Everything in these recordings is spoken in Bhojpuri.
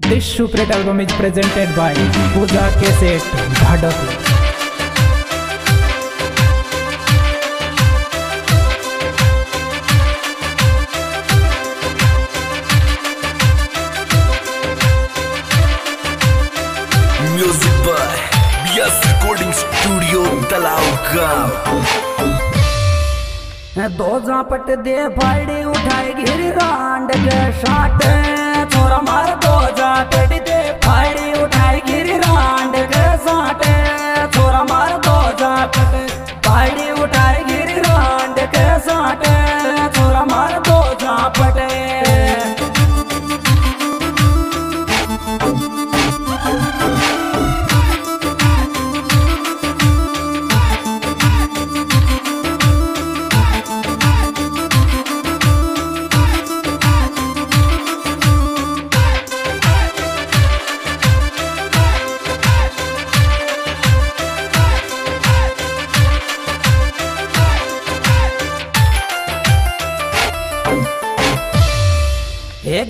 This Super album is presented by Pooja Cassette, Bhadoti. Music by BS Recording Studio, Talav. दो झापट दे फाड़ी उठाई गिरी रांड के शाट छोरा मार दो झापट दे फाड़ी उठाई गिरी रांड के शाट छोरा मार दो झापट फाड़ी उठाई गिरी रांड के शाट छोरा मार दो झापट।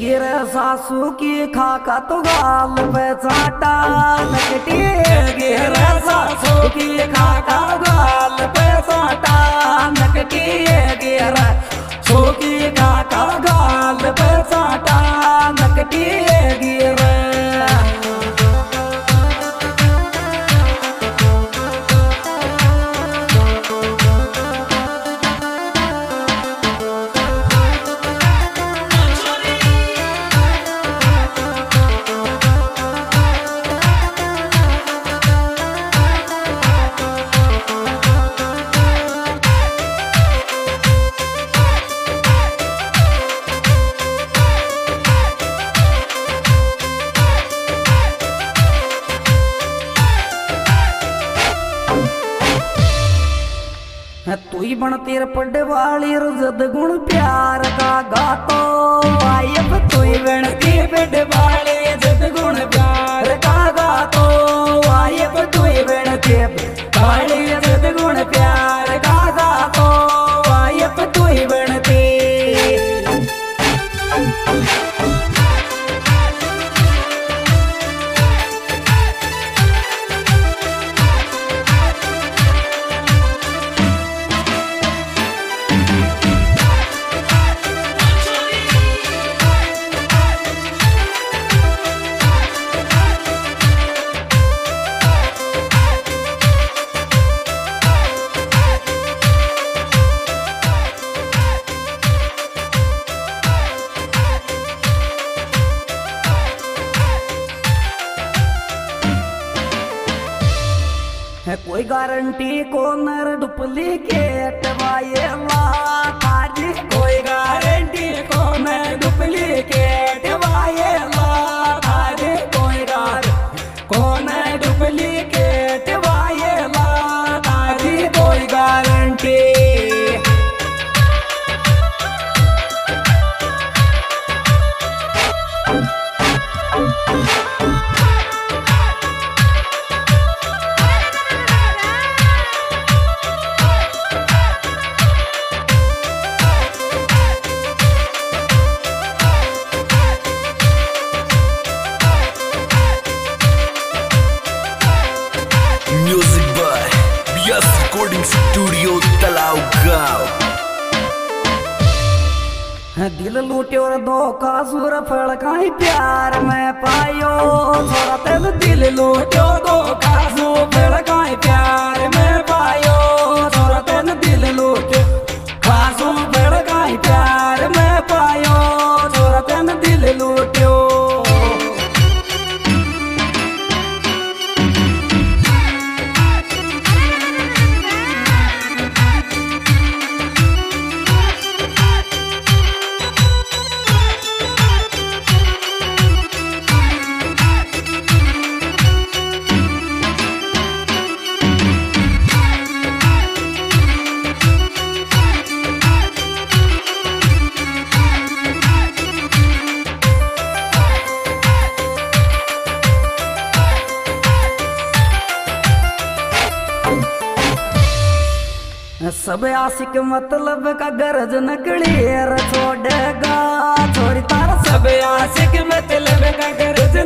गिर सासू की खाका तो गाल पे चाटा नकटी गिर सासू की खाका गाल पे चाटा नकटी गिर सासू की खाका गाल पे चाटा नकटी गिर। तू ही बन तेर पढ़ वाली रुजद गुण प्यार का गातो आयब तू ही बन तेर पढ़ वाली जद गुण प्यार का गातो आयब तू ही बन तेर वाली जद गुण प्यार का गातो आयब तू ही बन कोई गारंटी को नर डुप्लीकेट वायेला ताजी कोई गारंटी को नर डुप्लीकेट वायेला ताजी कोई डुप्लीकेट वायेला ताजी कोई guarantee. Music by BS Recording Studio, Talav. दिल लूटे और धोखा सुर फड़काई प्यार में पायो छोरा तेल दिल लूटे और धोखा सुर फड़काई प्यार में पायो छोरा तेल दिल लूटे खासू फड़काई प्यार में पायो छोरा तेल दिल लूटे। सब आशिक मतलब का गरज नकली छोड़ेगा छोरी तारा सब आशिक मतलब का गरज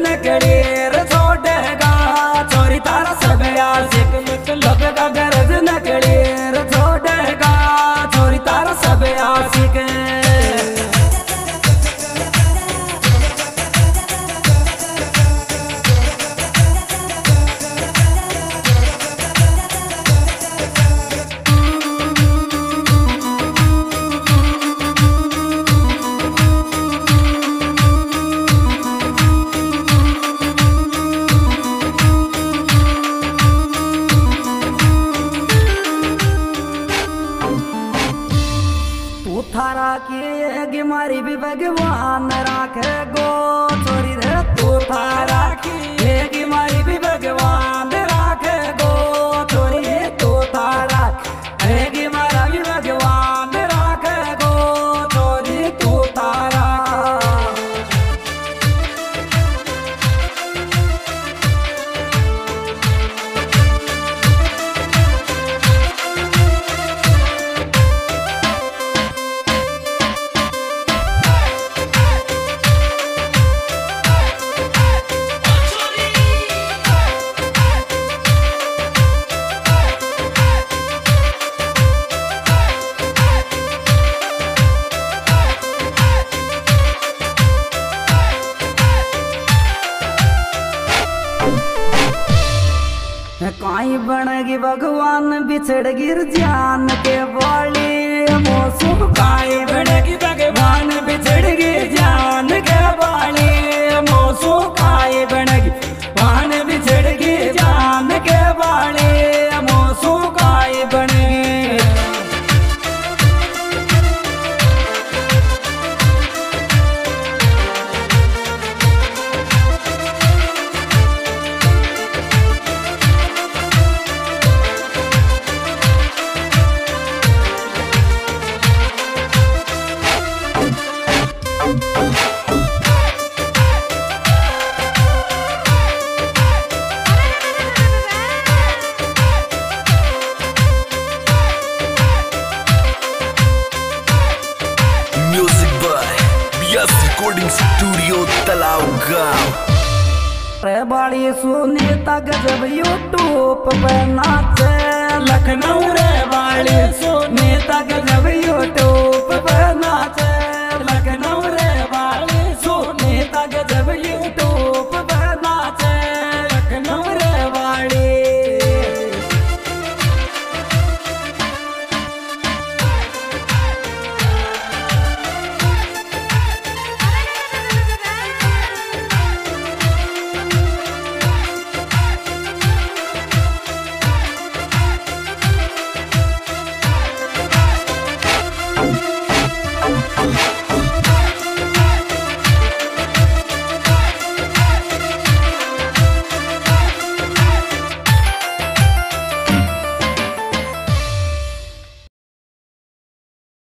भगवान राखे गो छोरी रे तू थारा हेगी मारी भी भगवान राखे गो छोरी तू थारा हेगी मारा भी भगवान राखे गो छोरी तू थारा। काई बनगी भगवान बिछड़ गिर जान के बाली मोसू काई बनगी भगवान बिछड़ गिर जान के बाली मोसू काई बनगी भगवान बिछड़ गिर जान के बाली मोसू काई बनगी। रिकॉर्डिंग स्टूडियो तलाव गांव। रे बाड़ी सुनी तक जब यूट्यूब पे नाचे लखनऊ रे बाड़ी सुनी तक जब यूट्यूब पे नाचे लखनऊ रे बाड़ी सुनी तक जब यूट्यूब